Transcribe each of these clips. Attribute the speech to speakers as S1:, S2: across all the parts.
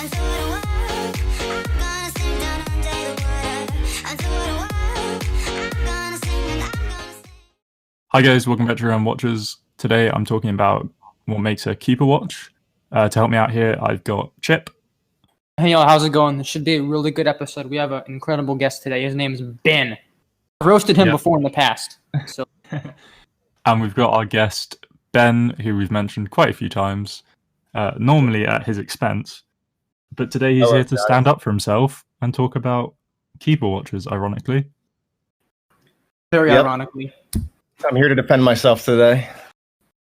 S1: Hi guys, welcome back to Rerun Watchers. Today I'm talking about what makes a keeper watch. To help me out here, I've got Chip.
S2: Hey y'all, how's it going? This should be a really good episode. We have an incredible guest today. His name is Ben. I've roasted him before in the past. So,
S1: and we've got our guest Ben, who we've mentioned quite a few times, normally at his expense. But today he's here to stand up for himself and talk about keeper watches, ironically.
S2: Very ironically.
S3: I'm here to defend myself today.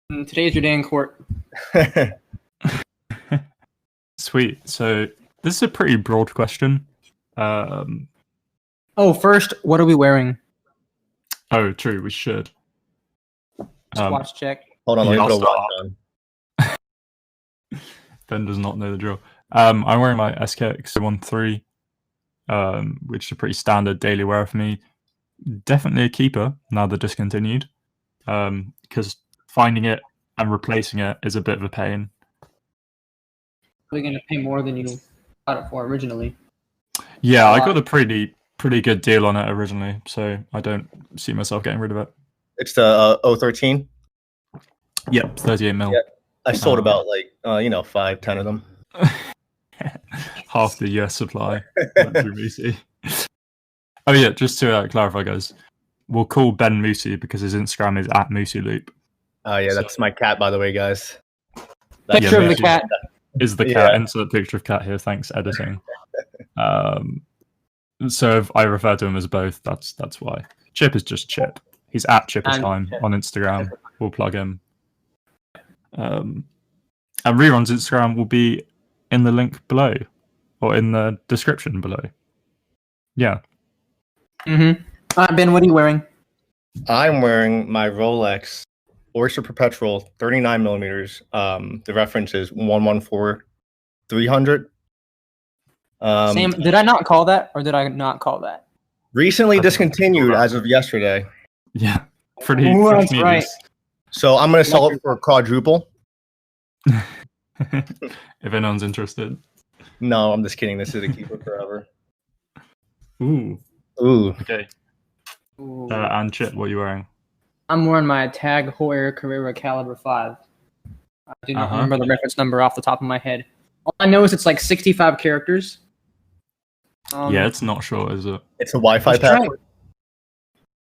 S2: And today's your day in court.
S1: Sweet. So this is a pretty broad question.
S2: First, what are we wearing?
S1: Oh, true. We should.
S2: Watch check.
S3: Hold on, let me put a watch on.
S1: Ben does not know the drill. I'm wearing my SKX 13, which is a pretty standard daily wear for me. Definitely a keeper now they're discontinued, because finding it and replacing it is a bit of a pain.
S2: We're going to pay more than you got it for originally.
S1: Yeah, I got a pretty good deal on it originally, so I don't see myself getting rid of it.
S3: It's the 013?
S1: Yep, 38 mil.
S3: Yeah, I sold about 5-10 of them.
S1: Half the US supply went through Moosey. Oh yeah, just to clarify, guys, we'll call Ben Moosey because his Instagram is @Mooseyloop.
S3: Oh yeah, that's my cat, by the way, guys.
S2: Picture of the cat.
S1: Is the cat. Insert picture of cat here. Thanks, editing. So if I refer to him as both, that's why. Chip is just Chip. He's @ChipperTime on Instagram. We'll plug him. And Rerun's Instagram will be in the link below, or in the description below. Yeah.
S2: Ben, what are you wearing?
S3: I'm wearing my Rolex Oyster Perpetual 39 millimeters. The reference is 114300.
S2: Sam, did I not call that, or did I not call that?
S3: Recently discontinued as of yesterday.
S1: Yeah, pretty
S2: that's right.
S3: So I'm gonna sell it for a quadruple.
S1: If anyone's interested.
S3: No, I'm just kidding. This is a keeper forever.
S1: Ooh. Okay.
S2: Ooh.
S1: And Chip, what are you wearing?
S2: I'm wearing my Tag Heuer Carrera Caliber 5. I do not remember the reference number off the top of my head. All I know is it's like 65 characters.
S1: Yeah, it's not short, is it?
S3: It's a Wi-Fi password.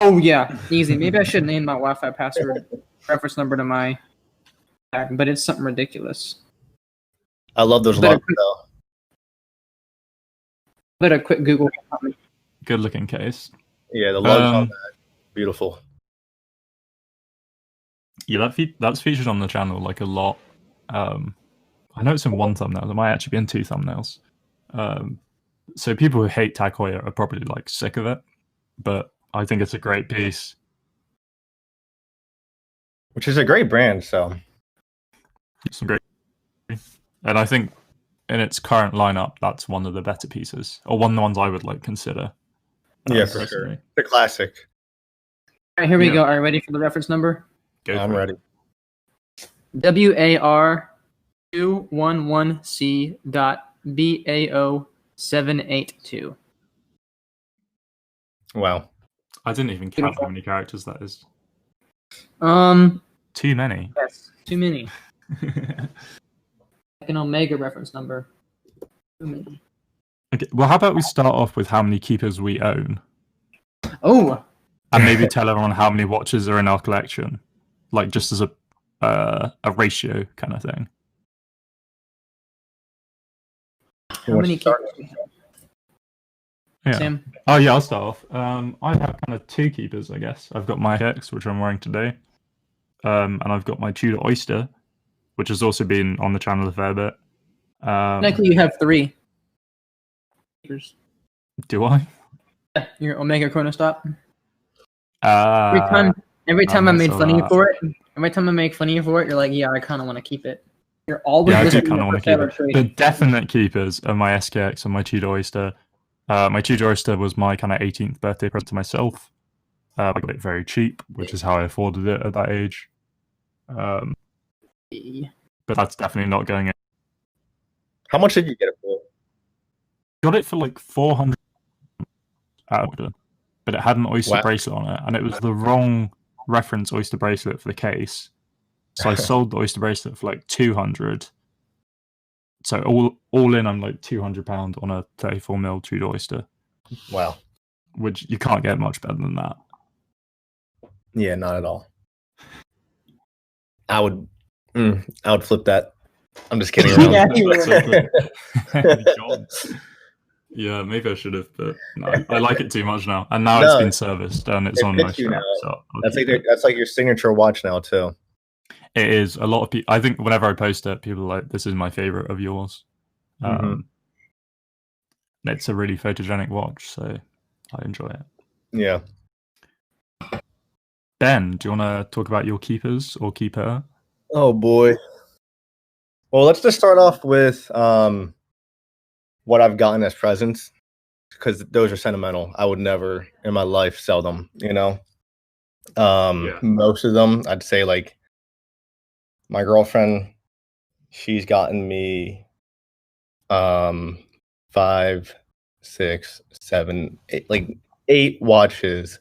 S2: Oh yeah, easy. Maybe I should name my Wi-Fi password reference number to my tag, but it's something ridiculous.
S3: I love those logos though.
S2: But a quick Google.
S1: Good looking case.
S3: Yeah, the logo on that. Beautiful.
S1: Yeah, that's featured on the channel like a lot. I know it's in one thumbnail. There might actually be in 2 thumbnails. So people who hate Tag Heuer are probably like sick of it, but I think it's a great piece.
S3: Which is a great brand, so.
S1: It's great. And I think in its current lineup, that's one of the better pieces, or one of the ones I would like consider.
S3: Yeah, for sure. The classic.
S2: All right, here we go. Are you ready for the reference number?
S3: I'm ready.
S2: WAR211C.BAO782.
S3: Wow.
S1: I didn't even count how many characters that is.
S2: Too
S1: many.
S2: Yes, too many. Like an Omega reference number. Too many.
S1: Okay, well, how about we start off with how many keepers we own?
S2: Oh.
S1: And maybe tell everyone how many watches are in our collection, like just as a ratio kind of thing.
S2: How many keepers do we have?
S1: Yeah.
S2: Sam?
S1: Oh yeah, I'll start off. I have kind of 2 keepers, I guess. I've got my X, which I'm wearing today, and I've got my Tudor Oyster, which has also been on the channel a fair bit.
S2: Technically, you have 3 keepers.
S1: Do I?
S2: Yeah, your Omega Chronostop.
S1: Every
S2: time I made fun of you for it, every time I make fun of you for it, you're like, yeah, I kind of want to keep it. You're always
S1: I do kind of want to keep it. The definite keepers are my SKX and my Tudor Oyster. My Tudor Oyster was my kind of 18th birthday present to myself. I got it very cheap, which is how I afforded it at that age. But that's definitely not going in.
S3: How much did you get it for?
S1: Got it for like 400 but it had an Oyster
S3: Wow.
S1: bracelet on it, and it was the wrong reference Oyster bracelet for the case. So I sold the Oyster bracelet for like 200. So all in, I'm like £200 on a 34mm Tudor Oyster.
S3: Wow.
S1: Which you can't get much better than that.
S3: Yeah, not at all. I would flip that. I'm just kidding.
S2: Yeah, you
S1: Yeah, maybe I should have, but no, I like it too much now. And now it's been serviced and it's on my strap. So
S3: that's like your signature watch now too.
S1: It is. A lot of people. I think whenever I post it, people are like, "This is my favorite of yours." It's a really photogenic watch, so I enjoy it.
S3: Yeah.
S1: Ben, do you want to talk about your keepers or keeper?
S3: Oh boy. Well, let's just start off with what I've gotten as presents, because those are sentimental. I would never in my life sell them, you know. Most of them, I'd say, like my girlfriend, she's gotten me 5, 6, 7, 8, like 8 watches.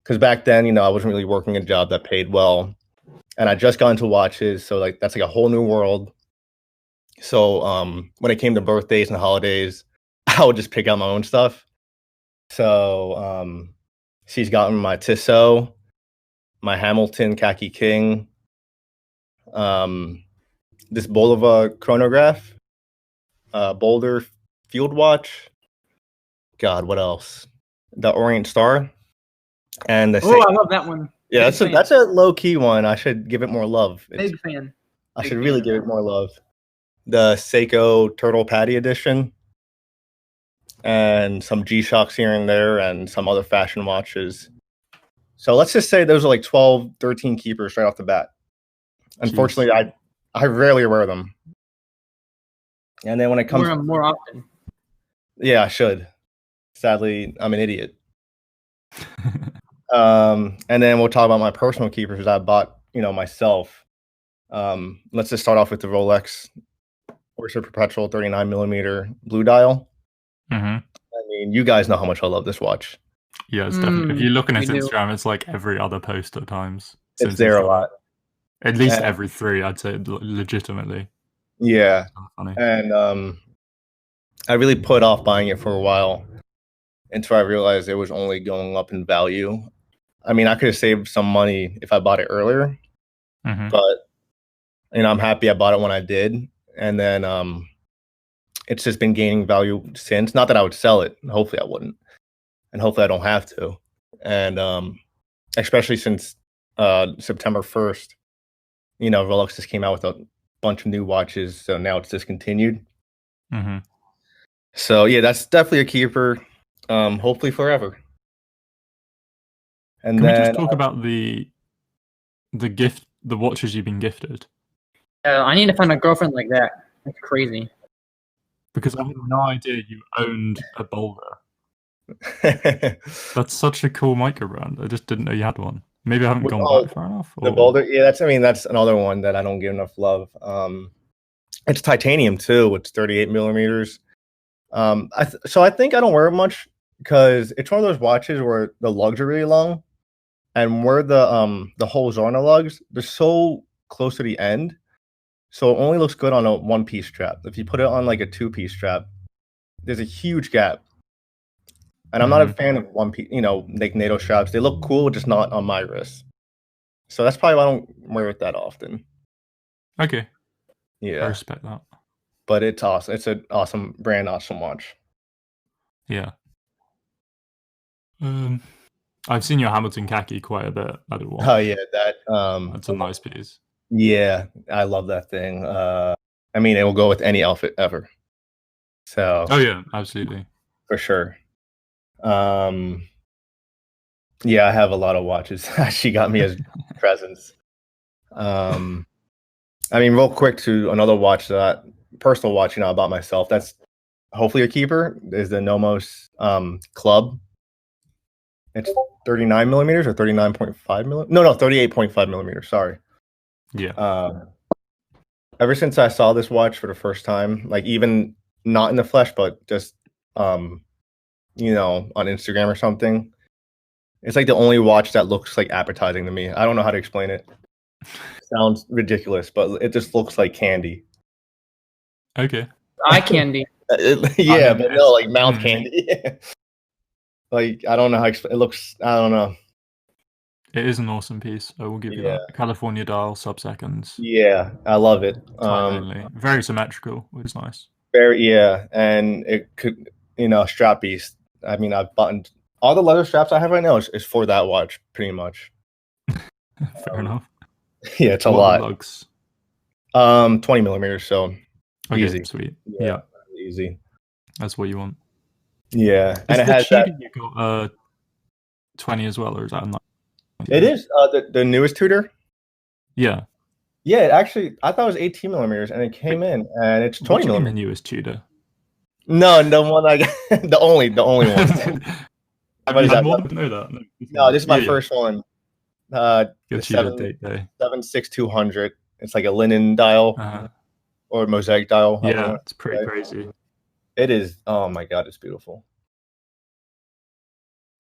S3: Because back then, you know, I wasn't really working a job that paid well, and I just got into watches, so like that's like a whole new world. So when it came to birthdays and holidays, I would just pick out my own stuff. So she's gotten my Tissot, my Hamilton Khaki King, this Bulova chronograph, Boulder Field Watch. God, what else? The Orient Star, and the.
S2: I love that one.
S3: Yeah, that's a low key one. I should give it more love.
S2: Big fan.
S3: I should really give it more love. The Seiko Turtle Patty edition, and some G-Shocks here and there, and some other fashion watches. So let's just say those are like 12, 13 keepers right off the bat. Unfortunately, I rarely wear them. And then when it comes...
S2: Wear them more often.
S3: Yeah, I should. Sadly, I'm an idiot. And then we'll talk about my personal keepers that I bought, you know, myself. Let's just start off with the Rolex Oyster Perpetual 39mm blue dial. I mean, you guys know how much I love this watch.
S1: Yeah, it's definitely. If you look on its Instagram, it's like every other post at times.
S3: It's there a lot.
S1: At least every 3, I'd say, legitimately.
S3: Yeah.
S1: Funny.
S3: And I really put off buying it for a while until I realized it was only going up in value. I mean, I could have saved some money if I bought it earlier, but you know, I'm happy I bought it when I did. And then it's just been gaining value since. Not that I would sell it. Hopefully I wouldn't. And hopefully I don't have to. And especially since September 1st, you know, Rolex just came out with a bunch of new watches. So now it's discontinued. So yeah, that's definitely a keeper. Hopefully forever. And
S1: Can
S3: then
S1: we just talk about the watches you've been gifted?
S2: I need to find a girlfriend like that. That's crazy.
S1: Because I had no idea you owned a Boulder. That's such a cool micro brand. I just didn't know you had one. Maybe I haven't gone back far enough.
S3: The Boulder, yeah, that's another one that I don't give enough love. It's titanium too. It's 38mm. So I think I don't wear it much because it's one of those watches where the lugs are really long, and where the holes are on the lugs, they're so close to the end. So it only looks good on a 1-piece strap. If you put it on like a 2-piece strap, there's a huge gap. And I'm not a fan of 1-piece, you know, like NATO straps. They look cool, just not on my wrist. So that's probably why I don't wear it that often.
S1: Okay.
S3: Yeah.
S1: I respect that.
S3: But it's awesome. It's an awesome brand, awesome watch.
S1: Yeah. I've seen your Hamilton khaki quite a bit.
S3: Oh yeah,
S1: that's a nice piece.
S3: Yeah, I love that thing. I mean, it will go with any outfit ever. So.
S1: Oh yeah, absolutely.
S3: For sure. Yeah, I have a lot of watches she got me as presents. I mean, real quick to another watch personal watch, you know, I bought myself. That's hopefully a keeper. Is the Nomos Club. It's 39mm or 39.5mm. No, 38.5mm. Sorry.
S1: Yeah.
S3: Ever since I saw this watch for the first time, like even not in the flesh, but just on Instagram or something. It's like the only watch that looks like appetizing to me. I don't know how to explain it. Sounds ridiculous, but it just looks like candy.
S1: Okay.
S2: Eye candy.
S3: Yeah, but no, like mouth candy. Like I don't know how it looks. I don't know.
S1: It is an awesome piece. I will give you that. California dial, sub-seconds.
S3: Yeah, I love it.
S1: Time only. Very symmetrical, which is nice.
S3: And it could, strap piece. I mean, I've buttoned all the leather straps I have right now is for that watch, pretty much.
S1: Fair enough.
S3: Yeah, it's a lot.
S1: Lugs?
S3: 20 millimeters, so
S1: okay,
S3: easy.
S1: Sweet.
S3: Yeah, easy.
S1: That's what you want.
S3: Yeah,
S1: and it has that. You got 20 as well, or is that a 9?
S3: It is the newest Tudor.
S1: Yeah.
S3: Yeah, actually, I thought it was 18 millimeters, and it came in, and it's 20 millimeters.
S1: The newest Tudor.
S3: No, the one I got, the only one.
S1: What is that? Know that.
S3: No, this is my first one.
S1: Your Tudor date day.
S3: 76200. It's like a linen dial or mosaic dial.
S1: Yeah, it's pretty crazy.
S3: It is. Oh my god, it's beautiful.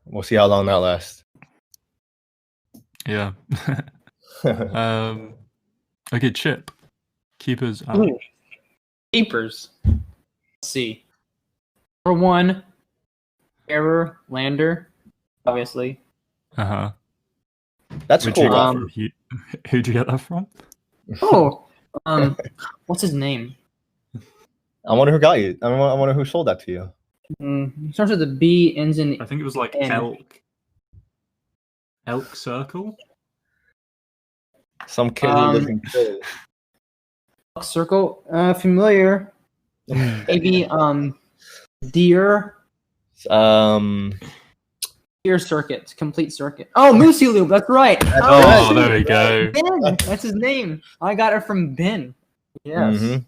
S3: We'll see how long that lasts.
S1: Yeah. Okay, Chip. Keepers.
S2: Keepers. Let's see. For one, Error Lander, obviously.
S3: That's cool.
S1: Who'd you get that from?
S2: Oh, what's his name?
S3: I wonder who got you. I wonder who sold that to you.
S2: It starts with a B, ends in.
S1: I think it was like
S2: N.
S1: Elk Circle.
S3: Some kid who lives in Philly.
S2: Elk Circle, familiar. Maybe Deer. Deer Circuit, Complete Circuit. Oh, Mooseyloop, that's right.
S1: Oh, there we go.
S2: Ben, that's his name. I got it from Ben. Yes.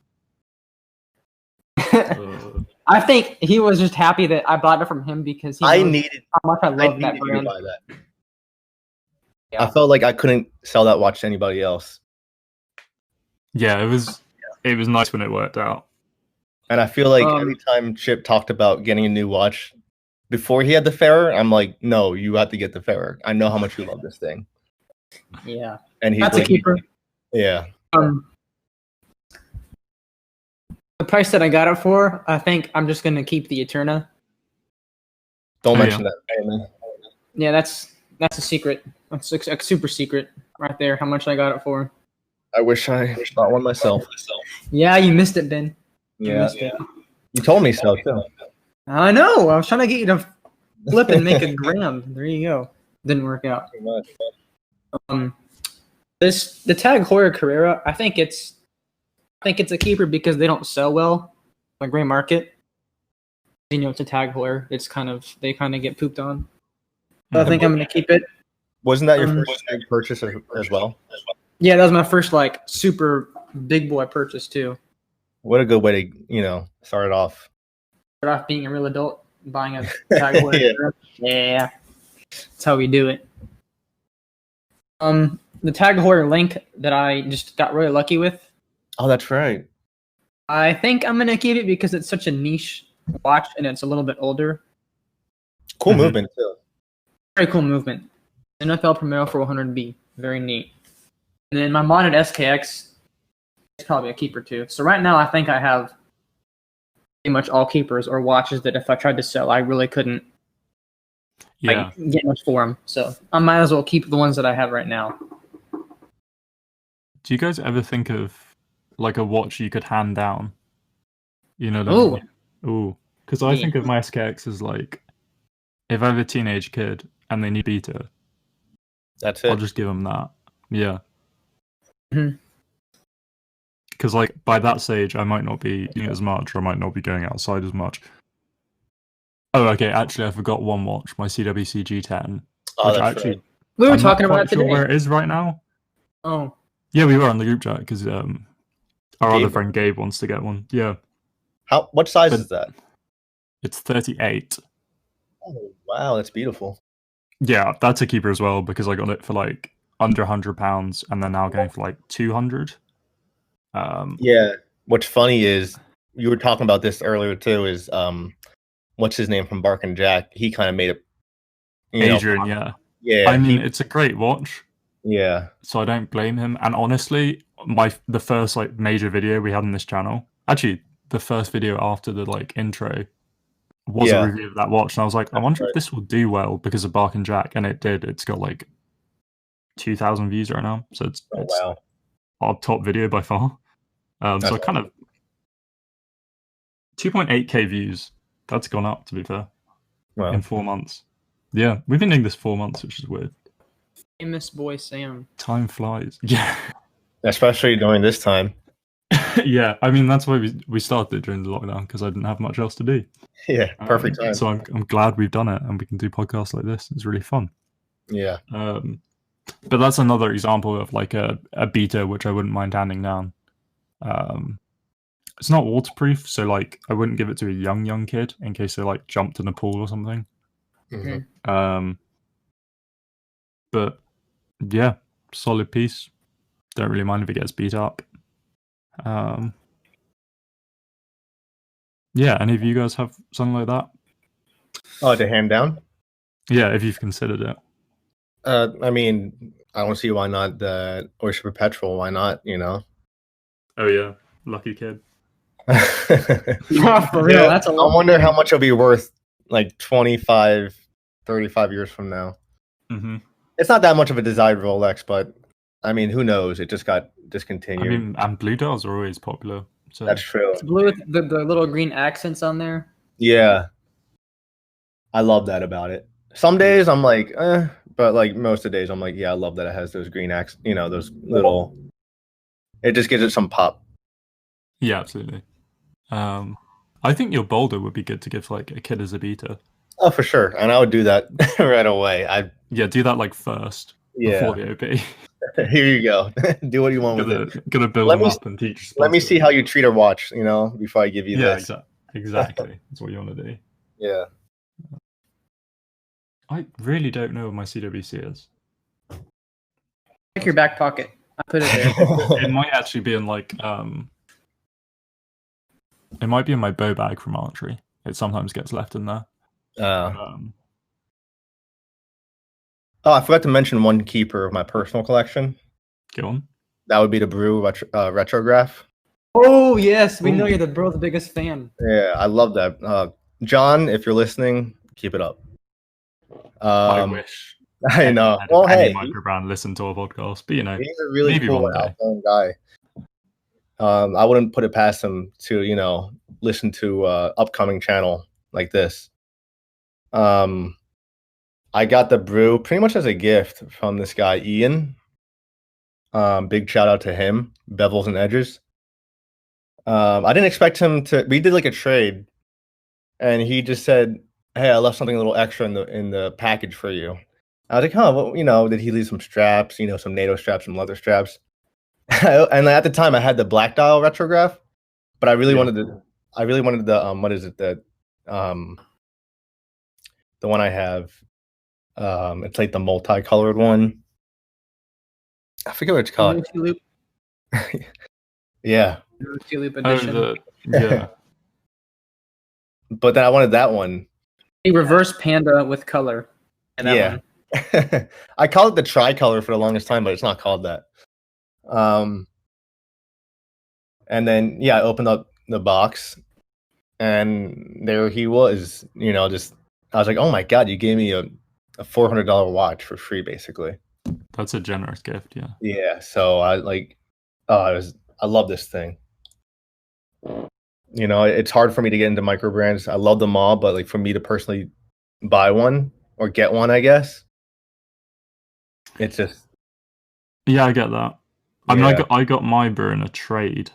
S2: I think he was just happy that I bought it from him because he
S3: needed
S2: how much I love that brand.
S3: Buy that. Yeah. I felt like I couldn't sell that watch to anybody else.
S1: Yeah, it was nice when it worked out.
S3: And I feel like every time Chip talked about getting a new watch before he had the Ferrer, I'm like, no, you have to get the Ferrer. I know how much you love this thing.
S2: Yeah.
S3: And he's
S2: that's a keeper.
S3: Yeah.
S2: The price that I got it for, I think I'm just gonna keep the Eterna.
S3: Don't mention that. Man.
S2: Yeah, that's a secret. That's a super secret right there. How much I got it for?
S3: I wish I bought one myself.
S2: Yeah, you missed it, Ben.
S3: You told me so too.
S2: I know. I was trying to get you to flip and make a gram. There you go. Didn't work out. The Tag Heuer Carrera, I think it's a keeper because they don't sell well on the gray market. It's a Tag Heuer. They kind of get pooped on. So I think I'm gonna keep it.
S3: Wasn't that your first big purchase as well?
S2: Yeah, that was my first super big boy purchase too.
S3: What a good way to start it off.
S2: Start off being a real adult, buying a Tag Heuer. Yeah, that's how we do it. The Tag Heuer Link that I just got really lucky with.
S3: Oh, that's right.
S2: I think I'm gonna keep it because it's such a niche watch and it's a little bit older.
S3: Cool movement too.
S2: Very cool movement. NFL Primero 400B, very neat. And then my modded SKX is probably a keeper too. So right now I think I have pretty much all keepers or watches that if I tried to sell, I really couldn't get much for them. So I might as well keep the ones that I have right now.
S1: Do you guys ever think of a watch you could hand down? Ooh. Because I think of my SKX as if I have a teenage kid and they need beta,
S3: that's it.
S1: I'll just give them that. Yeah. Because by that stage, I might not be doing as much, or I might not be going outside as much. Oh, okay. Actually, I forgot one watch, my CWC G10.
S3: Oh, that's right.
S2: We were talking about it today.
S1: Where it is right now?
S2: Oh.
S1: Yeah, we were on the group chat because our other friend Gabe wants to get one. Yeah.
S3: What size is that?
S1: It's 38.
S3: Oh, wow, that's beautiful.
S1: Yeah, that's a keeper as well because I got it for under £100 and they're now going for 200.
S3: Yeah. What's funny is you were talking about this earlier too. Is what's his name from Bark and Jack. He kind of made it.
S1: Adrian, yeah. I mean, it's a great watch.
S3: Yeah.
S1: So I don't blame him. And honestly, the first like major video we had on this channel, actually the first video after the like intro was a review of that watch, and I was like, I wonder if this will do well because of Bark and Jack, and it did. It's got like 2,000 views right now, so it's our top video by far. So kind of 2.8k views. That's gone up, to be fair, in 4 months. Yeah, we've been doing this 4 months, which is weird.
S2: Famous boy Sam.
S1: Time flies. Yeah.
S3: Especially during this time.
S1: Yeah, I mean, that's why we started during the lockdown, because I didn't have much else to do.
S3: Yeah, perfect time.
S1: So I'm glad we've done it, and we can do podcasts like this. It's really fun.
S3: Yeah.
S1: But that's another example of like a beta, which I wouldn't mind handing down. It's not waterproof, so like I wouldn't give it to a young kid in case they like jumped in a pool or something.
S3: Mm-hmm.
S1: But yeah, solid piece. Don't really mind if it gets beat up. Yeah, any of you guys have something like that?
S3: Oh, to hand down?
S1: Yeah, if you've considered it.
S3: I mean, I don't see why not the Oyster Perpetual. Why not,
S1: Oh yeah, lucky kid.
S2: For real, that's a lot.
S3: I wonder how much it'll be worth like 25, 35 years from now.
S1: Mm-hmm.
S3: It's not that much of a desired Rolex, but I mean, who knows? It just got discontinued.
S1: I mean, and blue dials are always popular. So
S3: that's true.
S2: It's blue with the little green accents on there.
S3: Yeah. I love that about it. Some days I'm like, but like most of the days I'm like, yeah, I love that it has those green accents, those little, it just gives it some pop.
S1: Yeah, absolutely. I think your boulder would be good to give like a kid as a beta.
S3: Oh, for sure. And I would do that right away.
S1: Yeah, do that like first before the OP.
S3: Here you go. Do what you want with it.
S1: Gonna build them up and teach.
S3: Let me see how you treat a watch, before I give you this.
S1: Yeah, exactly. That's what you want to do.
S3: Yeah.
S1: I really don't know what my CWC is.
S2: Check your back pocket. I put it there.
S1: It might actually be in like it might be in my bow bag from archery. It sometimes gets left in there.
S3: Oh, I forgot to mention one keeper of my personal collection.
S1: Go on.
S3: That would be the Brew Retrograph.
S2: Oh yes, we know you're the world's biggest fan.
S3: Yeah, I love that. John, if you're listening, keep it up.
S1: I wish.
S3: I know.
S1: Well, hey, microbrand listen to our podcast, but
S3: he's a really cool outgoing guy. I wouldn't put it past him to listen to upcoming channel like this. I got the Brew pretty much as a gift from this guy Ian. Big shout out to him. Bevels and edges. I didn't expect him to. We did like a trade, and he just said, "Hey, I left something a little extra in the package for you." I was like, "Huh? Well, did he leave some straps? Some NATO straps, some leather straps?" And at the time, I had the black dial retrograph, but I really wanted the. What is it? The one I have. It's like the multicolored one. I forget what it's called.
S2: Mooseyloop.
S3: Yeah.
S2: Mooseyloop edition.
S1: Yeah.
S3: But then I wanted that one.
S2: A reverse panda with color.
S3: Yeah. I called it the tricolor for the longest time, but it's not called that. And then I opened up the box, and there he was. Just I was like, "Oh my god, you gave me a $400 watch for free, basically."
S1: That's a generous gift, yeah.
S3: Yeah, so I love this thing. It's hard for me to get into micro brands. I love them all, but like for me to personally buy one or get one, I guess it's just.
S1: Yeah, I get that. I mean, I got my Brew in a trade.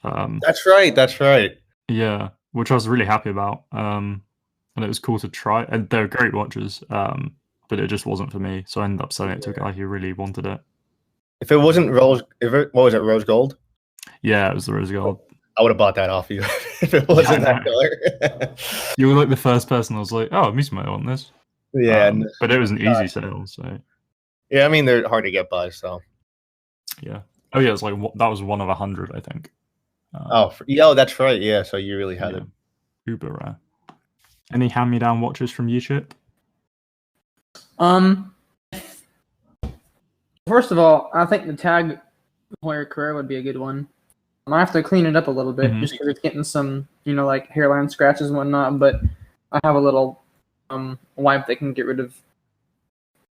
S3: That's right.
S1: Yeah, which I was really happy about. And it was cool to try. And they're great watches. But it just wasn't for me, so I ended up selling it to a guy who really wanted it.
S3: If it wasn't rose, what was it, rose gold?
S1: Yeah, it was the rose gold.
S3: I would have bought that off you if it wasn't that color.
S1: You were like the first person I was like, "Oh, Moose might want this."
S3: Yeah,
S1: but it was an easy sale, so.
S3: Yeah, I mean they're hard to get by, so.
S1: Yeah. Oh yeah, it's like that was one of 100, I think.
S3: That's right. Yeah, so you really had it.
S1: Uber rare. Any hand-me-down watches from you, Chip?
S2: First of all, I think the Tag Heuer Career would be a good one. I might have to clean it up a little bit just because it's getting some, like hairline scratches and whatnot. But I have a little wipe that can get rid of, for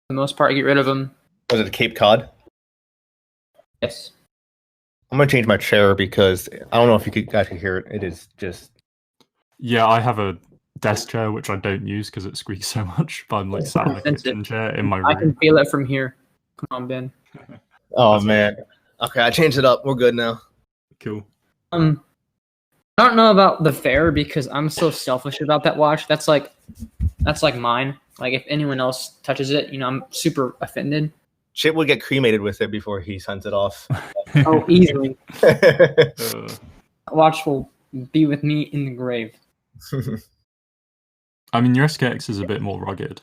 S2: the most part, get rid of them.
S3: Was it a Cape Cod?
S2: Yes.
S3: I'm gonna change my chair because I don't know if you guys can hear it. It is just.
S1: Yeah, I have a desk chair which I don't use because it squeaks so much. But I'm like sat in a kitchen chair in my room.
S2: I can feel it from here. Come on, Ben.
S3: Oh man. Okay, I changed it up. We're good now.
S1: Cool.
S2: I don't know about the Fair because I'm so selfish about that watch. That's like mine. Like if anyone else touches it, I'm super offended.
S3: Chip would get cremated with it before he sends it off.
S2: Oh, easily. That watch will be with me in the grave.
S1: I mean, your SKX is a bit more rugged.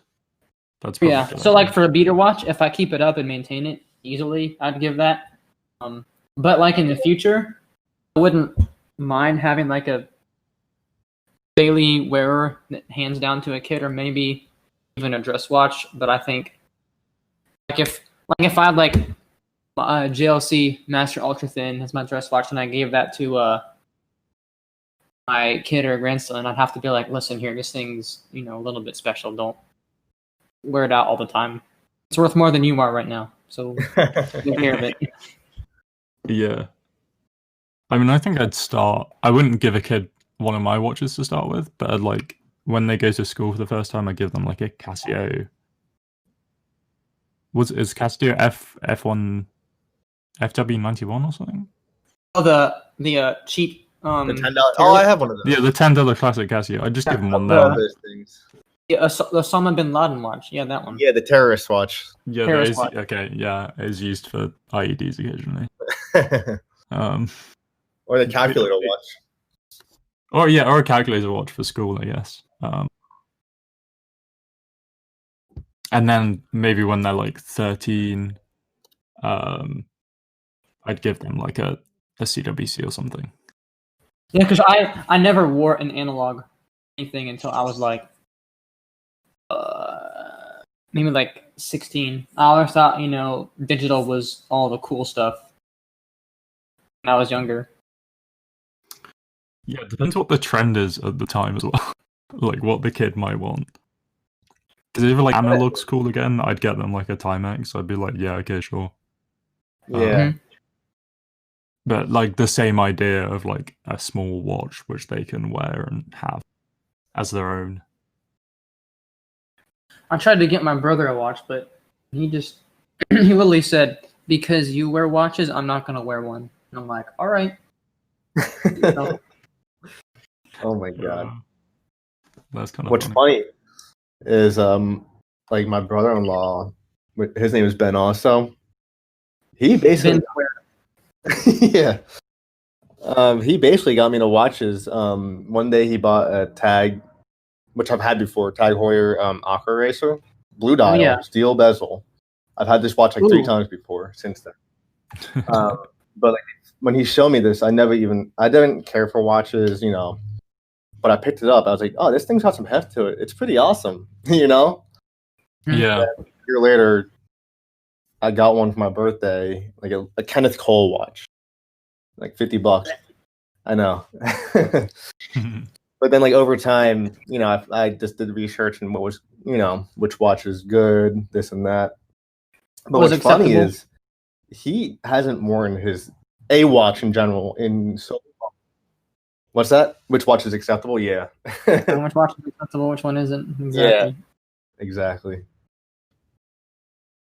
S1: That's
S2: So like for a beater watch, if I keep it up and maintain it easily, I'd give that. But like in the future, I wouldn't mind having like a daily wearer that hands down to a kid, or maybe even a dress watch. But I think if I had like a JLC Master Ultra Thin as my dress watch, and I gave that to my kid or grandson, I'd have to be like, listen here, this thing's a little bit special. Don't wear it out all the time. It's worth more than you are right now. So take care of it.
S1: Yeah. I mean, I think I wouldn't give a kid one of my watches to start with, but like when they go to school for the first time, I give them like a Casio. Is Casio F1 FW91 or something?
S2: Oh, the cheap
S3: the $10. Oh, I have one of those.
S1: Yeah, the $10 classic Casio. I just give them one there.
S3: Those things.
S2: Yeah, the Osama bin Laden watch. Yeah, that one.
S3: Yeah, the terrorist watch.
S1: Yeah,
S2: terrorist watch.
S1: Okay, yeah, it is used for IEDs occasionally.
S3: Or the calculator watch.
S1: Or a calculator watch for school, I guess. And then maybe when they're like 13, I'd give them like a CWC or something.
S2: Yeah, because I never wore an analog anything until I was like maybe like 16. I always thought digital was all the cool stuff when I was younger.
S1: Yeah, it depends what the trend is at the time as well. Like what the kid might want. Because if like analog's cool again, I'd get them like a Timex. I'd be like, yeah, okay, sure.
S3: Yeah.
S1: But like the same idea of like a small watch which they can wear and have as their own.
S2: I tried to get my brother a watch, but he literally said, because you wear watches, I'm not going to wear one. And I'm like, all right.
S3: Oh my god.
S1: That's kind of
S3: What's funny is like my brother-in-law, his name is Ben also. He basically yeah. He basically got me into watches. One day he bought a Tag, which I've had before, Tag Heuer Aqua Racer, blue dial, steel bezel. I've had this watch like 3 times before since then. But like, when he showed me this, I didn't care for watches, but I picked it up. I was like, oh, this thing's got some heft to it. It's pretty awesome,
S1: Yeah.
S3: And a year later, I got one for my birthday, like a Kenneth Cole watch, like $50. I know. But then, like over time, I just did research and what was, which watch is good, this and that. But what's funny is he hasn't worn a watch in general in so long. What's that? Which watch is acceptable? Yeah.
S2: Which watch is acceptable? Which one isn't? Exactly.
S3: Yeah. Exactly.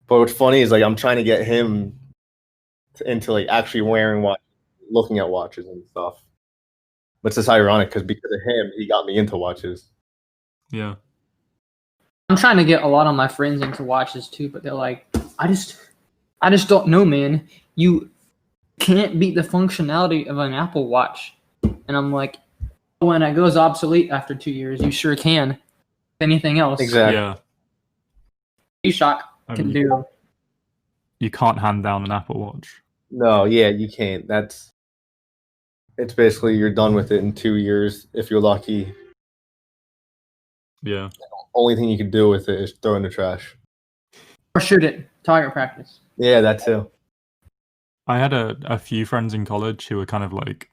S3: But what's funny is like I'm trying to get him into like actually wearing watches, looking at watches and stuff. But it's just ironic because of him, he got me into watches.
S1: Yeah.
S2: I'm trying to get a lot of my friends into watches too, but they're like, I just don't know, man. You can't beat the functionality of an Apple Watch. And I'm like, when it goes obsolete after 2 years, you sure can. If anything else.
S3: Exactly.
S1: Yeah.
S2: G-Shock can do.
S1: You can't hand down an Apple Watch.
S3: No, yeah, you can't. It's basically you're done with it in 2 years if you're lucky.
S1: Yeah.
S3: Only thing you can do with it is throw in the trash.
S2: Or shoot it. Target practice.
S3: Yeah, that too.
S1: I had a few friends in college who were kind of like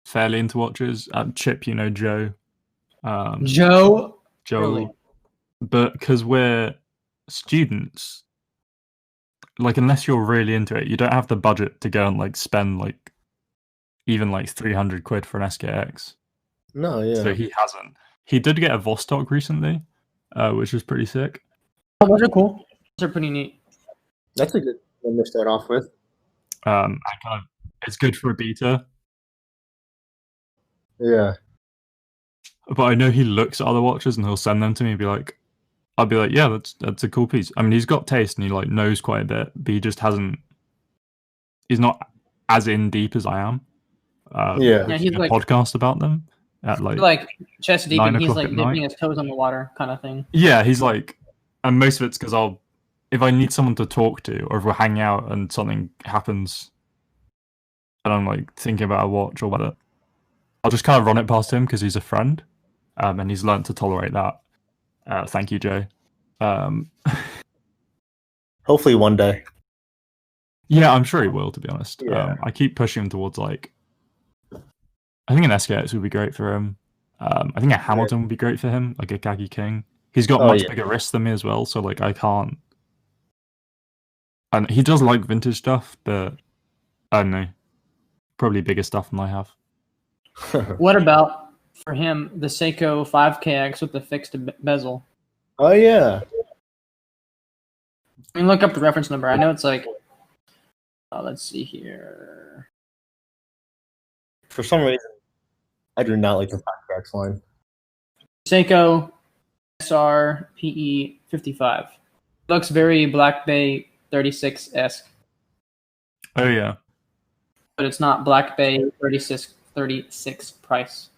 S1: fairly into watches. Chip, you know Joe.
S2: Joe.
S1: Joe.
S2: Really?
S1: But because we're students, like unless you're really into it, you don't have the budget to go and like spend like even like 300 quid for an SKX.
S3: No, yeah.
S1: So he hasn't. He did get a Vostok recently, which was pretty sick.
S2: Oh, those are cool. Those are pretty neat.
S3: That's a good one to start off with.
S1: It's good for a beta.
S3: Yeah.
S1: But I know he looks at other watches and he'll send them to me and be like, I'll be like, yeah, that's a cool piece. I mean, he's got taste and he like knows quite a bit, but he just hasn't. He's not as in deep as I am.
S2: Yeah, he's
S1: a
S2: like
S1: podcast about them at like
S2: chest deep,
S1: 9
S2: and he's
S1: o'clock
S2: like
S1: at night.
S2: dipping his toes on the water, kind of thing.
S1: Yeah, he's like, and most of it's because if I need someone to talk to, or if we're hanging out and something happens, and I'm like thinking about a watch or whatever, I'll just kind of run it past him because he's a friend, and he's learned to tolerate that. Thank you, Joe.
S3: Hopefully one day.
S1: Yeah, I'm sure he will, to be honest.
S3: Yeah.
S1: I keep pushing him towards like, I think an SKX would be great for him. I think a Hamilton would be great for him, like a Khaki King. He's got much bigger wrists than me as well, so like I can't. And he does like vintage stuff, but I don't know, probably bigger stuff than I have.
S2: What about for him the Seiko 5KX with the fixed bezel?
S3: Oh yeah.
S2: I mean, look up the reference number. I know it's like, let's see here.
S3: For some reason, I do not like the 5KX line.
S2: Seiko SR PE 55. Looks very Black Bay 36-esque.
S1: Oh yeah.
S2: But it's not Black Bay 36 price.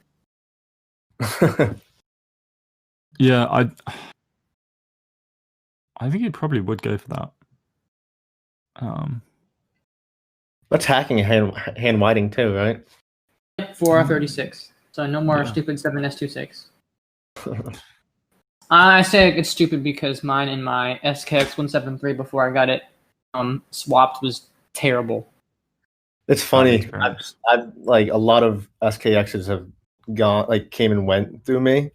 S1: Yeah, I think he probably would go for that.
S3: That's hacking hand whiting too, right?
S2: 4R36. So no more stupid 7S26. I say it's stupid because mine and my SKX 173 before I got it swapped was terrible.
S3: It's funny. I've like a lot of SKXs have came and went through me,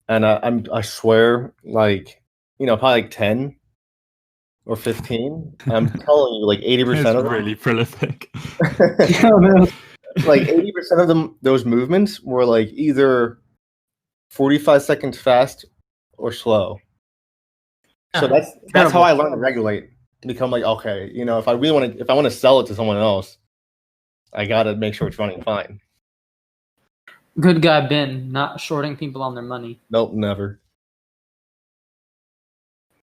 S3: and I swear probably like 10 or 15. I'm telling you, like 80% of them
S1: really prolific.
S3: Like 80% of them, those movements were like either 45 seconds fast or slow. So that's how I learned to regulate. Become like, okay, if I want to sell it to someone else, I gotta make sure it's running fine.
S2: Good guy Ben, not shorting people on their money.
S3: Nope, never.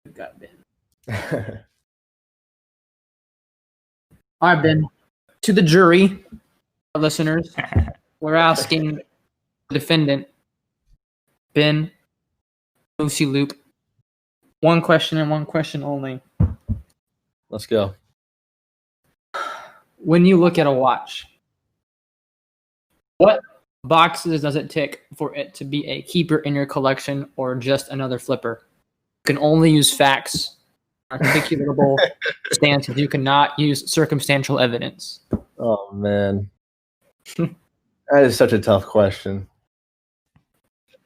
S2: Good guy Ben. All right, Ben. To the jury, our listeners, we're asking the defendant, Ben Mooseyloop, one question and one question only.
S3: Let's go.
S2: When you look at a watch, what boxes does it tick for it to be a keeper in your collection or just another flipper? You can only use facts, articulable stances. You cannot use circumstantial evidence.
S3: Oh, man. That is such a tough question.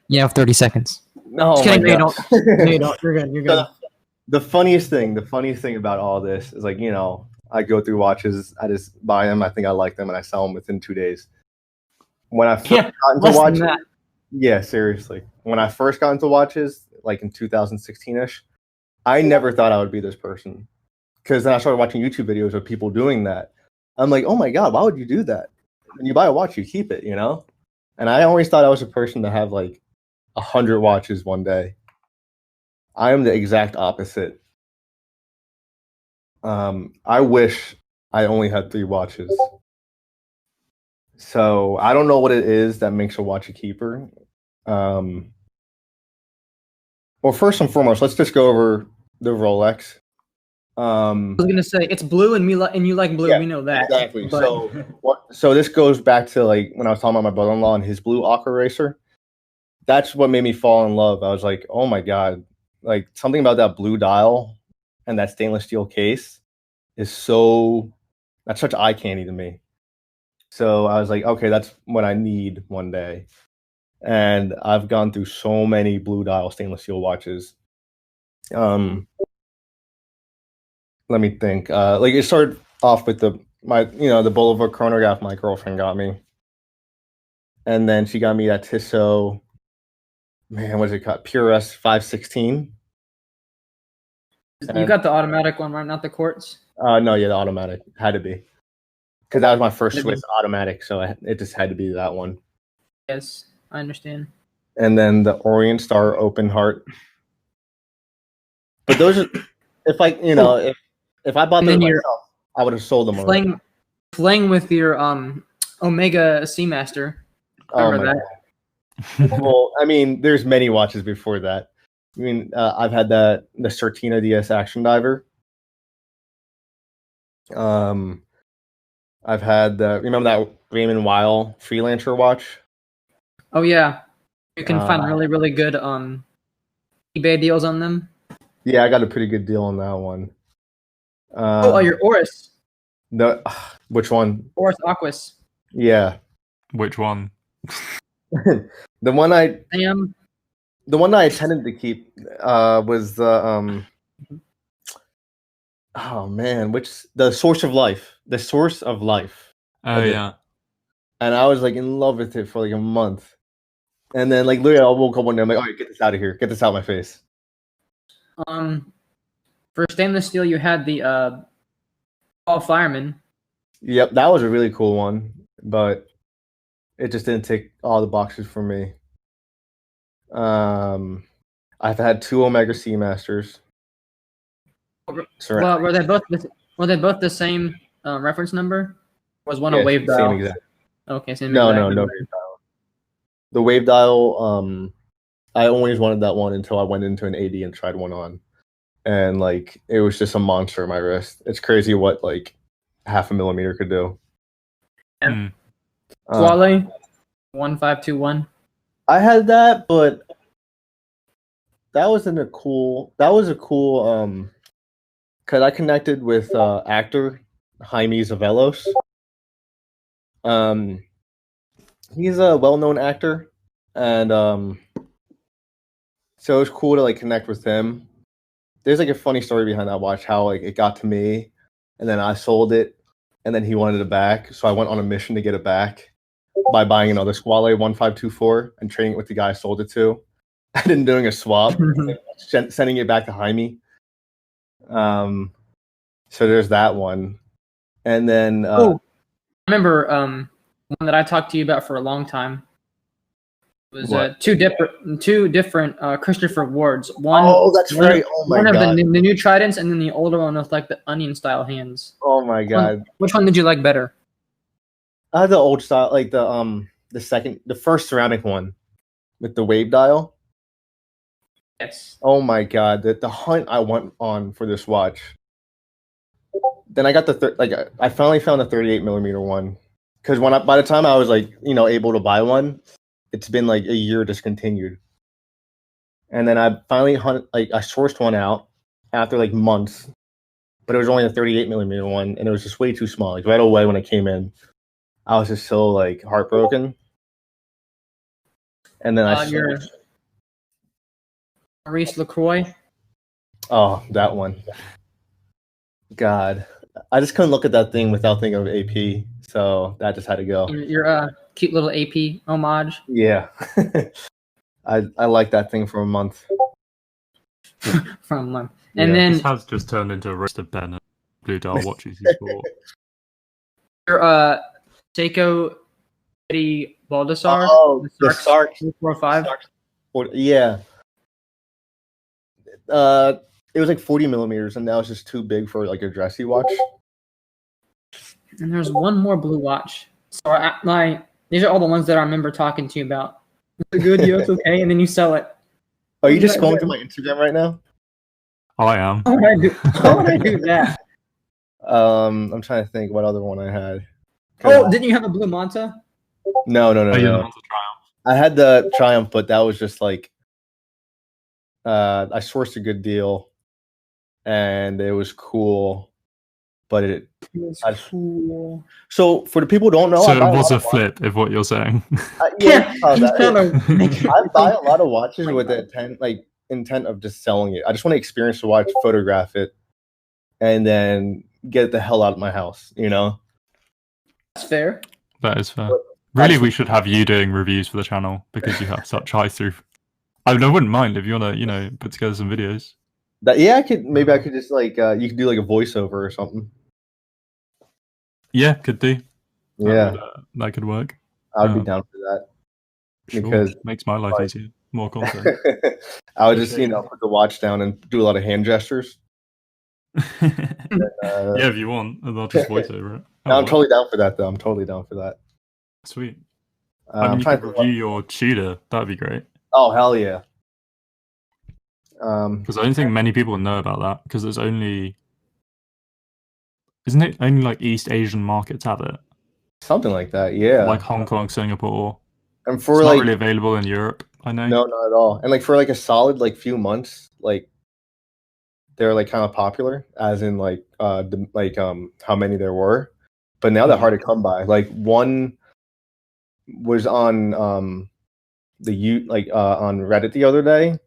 S2: You have 30 seconds.
S3: No,
S2: no, you don't. No, you don't. You're good. You're good.
S3: The funniest thing about all this is I go through watches, I just buy them, I think I like them, and I sell them within 2 days. When I first got into watches, yeah, seriously. When I first got into watches, like in 2016-ish, I never thought I would be this person. Because then I started watching YouTube videos of people doing that. I'm like, oh my God, why would you do that? When you buy a watch, you keep it, And I always thought I was a person to have 100 watches one day. I am the exact opposite. I wish I only had 3 watches. So I don't know what it is that makes a watch a keeper. Well, first and foremost, let's just go over the Rolex.
S2: I was gonna say it's blue, and you like blue. Yeah, we know that
S3: exactly. But... So this goes back to when I was talking about my brother-in-law and his blue Aqua Racer. that's what made me fall in love. I was like, oh my god, like something about that blue dial and that stainless steel case is that's such eye candy to me. So I was like, okay, that's what I need one day. And I've gone through so many blue dial stainless steel watches. Let me think. Like it started off with the Boulevard chronograph my girlfriend got me. And then she got me that Tissot, man, what's it called? PRS 516.
S2: You got the automatic one, right? Not the quartz?
S3: No, yeah, the automatic. Had to be. Because that was my first Swiss automatic, so it just had to be that one.
S2: Yes, I understand.
S3: And then the Orient Star Open Heart. But those are, if I bought them myself, I would have sold them already.
S2: Playing with your Omega Seamaster. Remember that?
S3: Well, I mean, there's many watches before that. I mean, I've had the Certina DS Action Diver. I've had remember that Raymond Weil Freelancer watch? Oh
S2: yeah, you can find really, really good eBay deals on them.
S3: Yeah, I got a pretty good deal on that one.
S2: Your Oris.
S3: Which one?
S2: Oris Aquis.
S3: Yeah.
S1: Which one?
S3: The one I intended to keep was the oh man, the Source of Life. The Source of Life.
S1: Oh yeah.
S3: And I was like in love with it for like a month. And then like literally I woke up one day, I'm like, all right, get this out of here. Get this out of my face.
S2: For stainless steel you had the Paul Fireman.
S3: Yep, that was a really cool one, but it just didn't tick all the boxes for me. I've had 2 Omega Seamasters.
S2: Well, were they both the same reference number? Was one a wave dial?
S3: Same exact.
S2: Okay, same
S3: no,
S2: exact.
S3: No wave dial. The wave dial, I always wanted that one until I went into an AD and tried one on, and like it was just a monster on my wrist. It's crazy what like 0.5 millimeter could do.
S2: Yeah. Wale 1521.
S3: I had that, but that was a cool because I connected with actor Jaime Zavelos. He's a well-known actor, and so it was cool to like connect with him. There's like a funny story behind that watch, how like it got to me, and then I sold it, and then he wanted it back, so I went on a mission to get it back by buying another Squale 1524 and trading it with the guy I sold it to, and then doing a swap, sending it back to Jaime. So there's that one, and then
S2: I remember one that I talked to you about for a long time was two different Christopher Wards. One,
S3: that's right. Oh my god.
S2: One of the new Tridents, and then the older one with like the onion style hands.
S3: Oh my god.
S2: Which one did you like better?
S3: I had the old style, like the first ceramic one with the wave dial.
S2: Yes.
S3: Oh my god, the hunt I went on for this watch. Then I got I finally found a 38 millimeter one, because by the time I was like able to buy one, it's been like a year discontinued. And then I finally I sourced one out after like months, but it was only a 38 millimeter one, and it was just way too small. Like right away when it came in, I was just so like heartbroken. And then
S2: Maurice LaCroix.
S3: Oh, that one. God, I just couldn't look at that thing without thinking of AP, so that just had to go.
S2: Your cute little AP homage.
S3: Yeah, I liked that thing for a month.
S2: For a month, and then
S1: this has just turned into a roast of Ben and blue dial watches he's bought.
S2: Your Seiko Eddie Baldassar.
S3: Oh, the Sark
S2: 445.
S3: Yeah. It was like 40 millimeters, and now it's just too big for like a dressy watch.
S2: And there's one more blue watch. So these are all the ones that I remember talking to you about. It's good, it's okay, and then you sell it.
S3: Are you just going to my Instagram right now?
S1: I am.
S2: How would I do that?
S3: I'm trying to think what other one I had.
S2: Oh, didn't you have a blue Manta?
S3: No.
S1: Oh, yeah, the Manta Triumph.
S3: I had the Triumph, but that was just like I sourced a good deal, and it was cool. But it
S2: It's
S3: I,
S2: cool.
S3: so for the people who don't know,
S1: So
S3: I buy
S1: it was
S3: lot
S1: a
S3: of
S1: flip, if what you're saying.
S3: yeah,
S2: He's trying to make
S3: I buy a lot of watches with the intent of just selling it. I just want to experience the watch, photograph it, and then get the hell out of my house. You know,
S2: That's fair.
S1: That is fair.
S3: But
S1: Really,
S3: actually-
S1: we should have you doing reviews for the channel because you have such high through. I wouldn't mind if you want to, put together some videos.
S3: yeah, I could just like you could do like a voiceover or something.
S1: Yeah, could do.
S3: Yeah,
S1: That could work.
S3: I would be down for that.
S1: Sure,
S3: Because
S1: makes my life
S3: like-
S1: easier. More content.
S3: I would just put the watch down and do a lot of hand gestures.
S1: Yeah, if you want, and I'll just voice over it.
S3: No, I'm totally down for that, though. I'm totally down for that.
S1: Sweet.
S3: I'm
S1: you
S3: trying
S1: could
S3: to
S1: review your Tudor. That'd be great.
S3: Oh hell yeah!
S1: Because I don't think many people know about that. Because there's only, isn't it only like East Asian markets have it?
S3: Something like that, yeah.
S1: Like Hong Kong, Singapore.
S3: And for
S1: It's
S3: like
S1: not really available in Europe. I know.
S3: no, not at all. And like for like a solid like few months, like they're like kind of popular, as in like how many there were. But now they're hard to come by. Like one was on on Reddit the other day,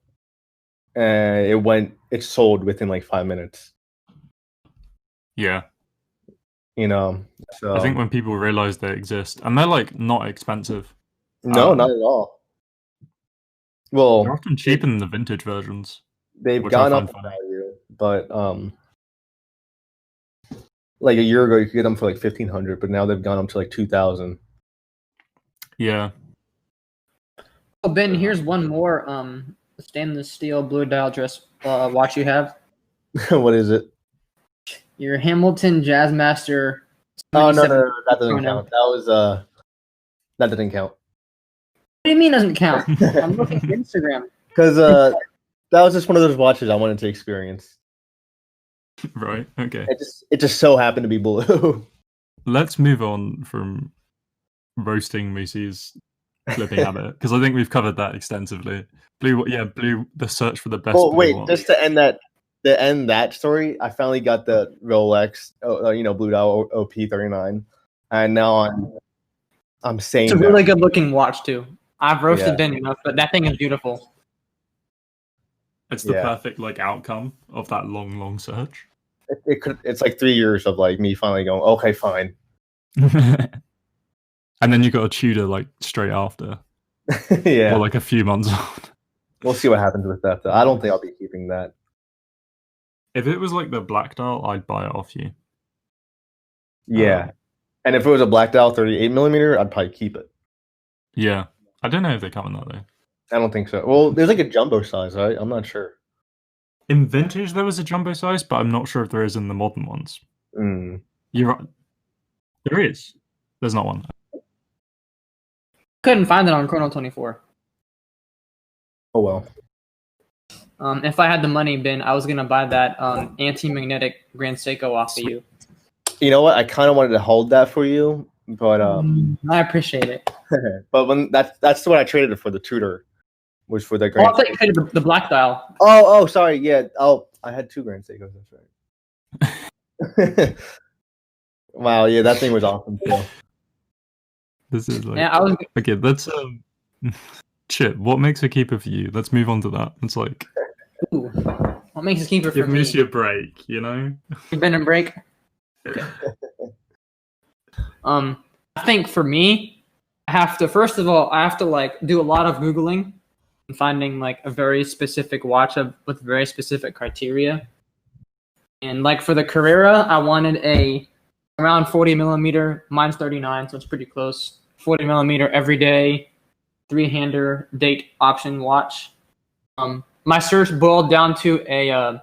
S3: and it sold within like 5 minutes.
S1: Yeah.
S3: So
S1: I think when people realize they exist, and they're like not expensive.
S3: no, not at all. Well,
S1: They're often cheaper than the vintage versions.
S3: they've
S1: which I
S3: gone up
S1: find
S3: in
S1: funny.
S3: value, but like a year ago you could get them for like 1,500, but now they've gone up to like 2,000.
S1: Yeah.
S2: Oh, Ben, here's one more stainless steel blue dial dress watch you have.
S3: What is it?
S2: Your Hamilton Jazzmaster.
S3: Oh no,
S2: 77
S3: that doesn't
S2: Chrono.
S3: count. That didn't count.
S2: What do you mean doesn't count? I'm looking at Instagram.
S3: Because that was just one of those watches I wanted to experience.
S1: Right. Okay.
S3: It just so happened to be blue.
S1: Let's move on from roasting Moosey's flipping habit because I think we've covered that extensively. Blue. The search for the best.
S3: Well,
S1: blue
S3: wait,
S1: watch.
S3: just to end that story, I finally got the Rolex, Blue Dial OP39, and now I'm saying
S2: It's a really good looking watch too. I've roasted
S3: Yeah.
S2: Ben enough, but that thing is beautiful.
S1: It's the
S3: Yeah.
S1: perfect outcome of that long search.
S3: It's like 3 years of like me finally going, okay, fine.
S1: And then you got a Tudor straight after,
S3: Yeah,
S1: or a few months old.
S3: we'll see what happens with that though. I don't think I'll be keeping that.
S1: If it was the black dial, I'd buy it off you.
S3: Yeah, and if it was a black dial 38 millimeter, I'd probably keep it.
S1: Yeah, I don't know if they come in that though.
S3: I don't think so. Well, there's like a jumbo size, right? I'm not sure.
S1: In vintage, there was a jumbo size, but I'm not sure if there is in the modern ones. You're right. There is. There's not one.
S2: Couldn't find it on Chrono 24.
S3: Oh well.
S2: If I had the money, Ben, I was gonna buy that anti-magnetic Grand Seiko off of you.
S3: You know what? I kind of wanted to hold that for you, but
S2: I appreciate it.
S3: but when that's what I traded it for. The Tudor was for the
S2: Oh,
S3: Grand.
S2: I thought you traded the black dial.
S3: Oh, sorry. Yeah. Oh, I had 2 Grand Seikos. That's right. Wow. Yeah, that thing was awesome too.
S1: This is
S2: Yeah, I was.
S1: okay. Let's Chip. What makes a keeper for you? Let's move on to that. It's
S2: Ooh, what makes a keeper for
S1: give
S2: me?
S1: Moosey a break. You know.
S2: Ben and break. Okay. I think for me, I have to first of all, I have to do a lot of Googling and finding a very specific watch with very specific criteria. And for the Carrera, I wanted a around 40 millimeter. Mine's 39, so it's pretty close. 40 millimeter everyday, 3-hander date option watch. My search boiled down to a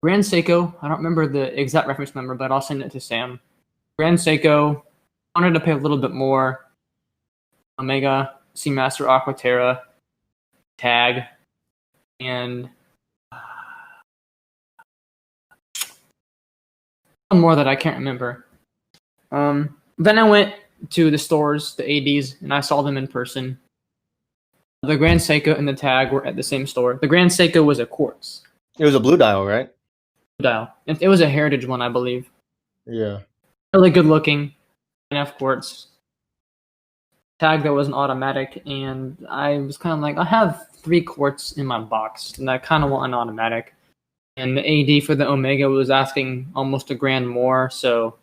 S2: Grand Seiko. I don't remember the exact reference number, but I'll send it to Sam. Grand Seiko. Wanted to pay a little bit more. Omega Seamaster Aquaterra tag, and one more that I can't remember. Then I went to the stores, the ADs, and I saw them in person. The Grand Seiko and the Tag were at the same store. The Grand Seiko was a quartz
S3: It was a blue dial, right?
S2: dial. It was a heritage one, I believe.
S3: Yeah.
S2: Really good looking. NF quartz. Tag that was an automatic, and I was kind of like, I have 3 quartz in my box, and I kind of want an automatic. And the AD for the Omega was asking almost $1,000 more, so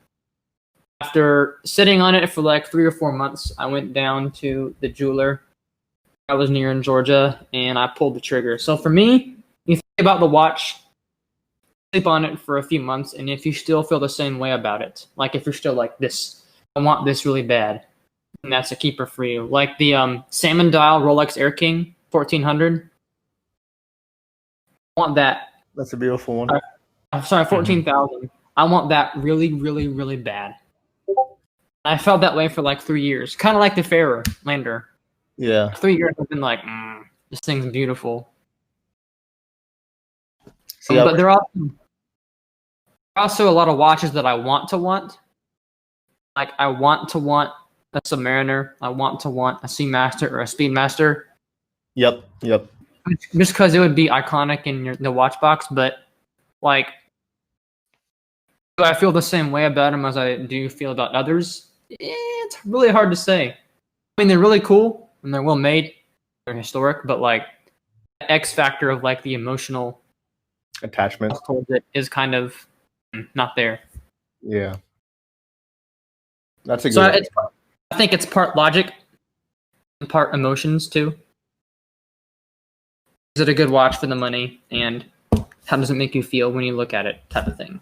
S2: after sitting on it for like 3 or 4 months, I went down to the jeweler I was near in Georgia, and I pulled the trigger. So for me, you think about the watch, sleep on it for a few months, and if you still feel the same way about it, like if you're still like this, I want this really bad, and that's a keeper for you. Like the Salmon Dial Rolex Air King 1400, I want that.
S3: That's a beautiful one.
S2: I'm sorry, 14,000. I want that really, really, really bad. I felt that way for like 3 years, kind of like the Fairer Lander.
S3: Yeah.
S2: 3 years I've been like, this thing's beautiful.
S3: See,
S2: But there are also a lot of watches that I want to want. Like I want to want a Submariner. I want to want a Seamaster or a Speedmaster.
S3: Yep.
S2: Just because it would be iconic in the watch box, but like, do I feel the same way about them as I do feel about others? It's really hard to say. I mean, they're really cool and they're well made. They're historic, but like the X factor of like the emotional
S3: attachment
S2: towards it is kind of not there.
S3: Yeah. That's a good
S2: So
S3: one.
S2: I think it's part logic and part emotions too. Is it a good watch for the money, and how does it make you feel when you look at it, type of thing.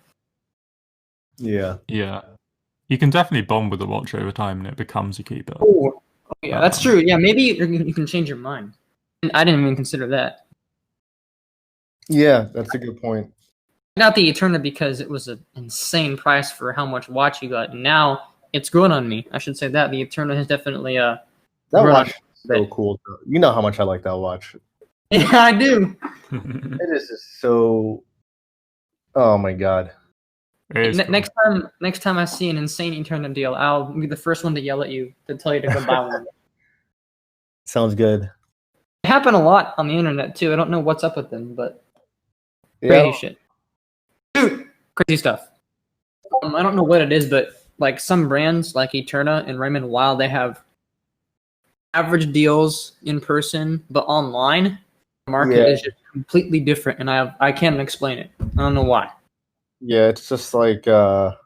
S3: Yeah.
S1: You can definitely bond with the watch over time, and it becomes a keeper.
S2: Oh, yeah, that's true. Yeah, maybe you can change your mind. I didn't even consider that.
S3: Yeah, that's a good point.
S2: I got the Eterna because it was an insane price for how much watch you got. Now it's grown on me. I should say that the Eterna has definitely
S3: That
S2: grown
S3: watch
S2: on
S3: is so cool. You know how much I like that watch.
S2: Yeah, I do.
S3: It is just so. Oh my god.
S2: Next time I see an insane Eterna deal, I'll be the first one to yell at you to tell you to go buy one.
S3: Sounds good.
S2: It happened a lot on the internet too. I don't know what's up with them, but
S3: Yeah.
S2: crazy shit. Dude, crazy stuff. I don't know what it is, but like some brands like Eterna and Raymond Wild, they have average deals in person, but online the market is just completely different, and I can't explain it. I don't know why.
S3: Yeah, it's just like I